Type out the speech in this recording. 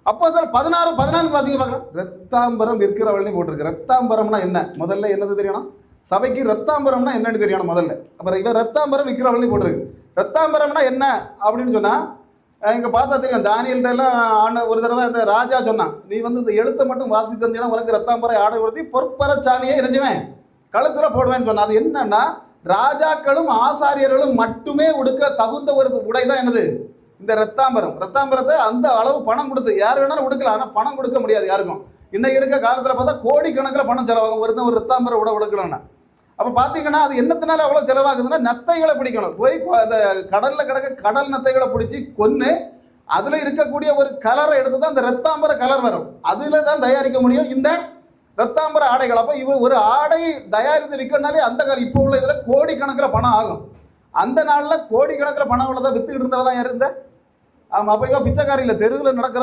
அப்போ அதில் 16 வாசிங்க பார்க்கலாம். ரத்தாம்பரம் விற்கிறவள்னு போட்டிருக்கு. ரத்தாம்பரம்னா என்ன? முதல்ல என்னது தெரியணும்? சபைக்கு ரத்தாம்பரம்னா என்னன்னு தெரியணும் முதல்ல. அப்புறம் இவன் ரத்தாம்பரம் விற்கிறவள்னு போட்டிருக்கு. ரத்தாம்பரம்னா என்ன அப்படின்னு சொன்னா இங்க பார்த்தா தெரியும். தானியல்கிட்ட எல்லாம் ஒரு தடவை இந்த ராஜா சொன்னான், நீ இந்த எழுத்தை மட்டும் வாசி தந்தீங்கன்னா உனக்கு ரத்தாம்பரை ஆடை உறுதி பொற்பர சாணியை நினைச்சுவேன் கழுத்துல போடுவேன்னு சொன்னா. அது என்னன்னா ராஜாக்களும் ஆசாரியர்களும் மட்டுமே உடுக்க தகுந்த ஒரு உடை தான் என்னது இந்த ரத்தாம்பரம். ரத்தாம்பரத்தை அந்த அளவு பணம் கொடுத்து யார் வேணாலும் உடுக்கலாம், ஆனால் பணம் கொடுக்க முடியாது யாருக்கும். இன்னைக்கு இருக்க காலத்தில் பார்த்தா கோடிக்கணக்கில் பணம் செலவாகும் ஒரு ரத்தாம்பரம் உடுக்கணும்னா. அப்போ பார்த்தீங்கன்னா அது என்னத்தினால அவ்வளோ செலவாகுதுன்னா நத்தைகளை பிடிக்கணும். போய் அந்த கடலில் கிடக்க கடல் நத்தைகளை பிடிச்சி கொன்று அதில் இருக்கக்கூடிய ஒரு கலரை எடுத்து தான் இந்த ரத்தாம்பர கலர் வரும். அதில் தான் தயாரிக்க முடியும் இந்த ரத்தாம்பர ஆடைகள். அப்போ ஒரு ஆடை தயாரித்து விற்கனாலே அந்த காலம் இப்போ உள்ள இதில் கோடிக்கணக்கில் பணம் ஆகும். அந்த நாளில் கோடிக்கணக்கில் பணம் உள்ளதை வித்துக்கிட்டு இருந்தவ தான் யார் இருந்த? ஆமாம். அப்போ இவன் பிச்சைக்காரியில் தெருவில் நடக்கிற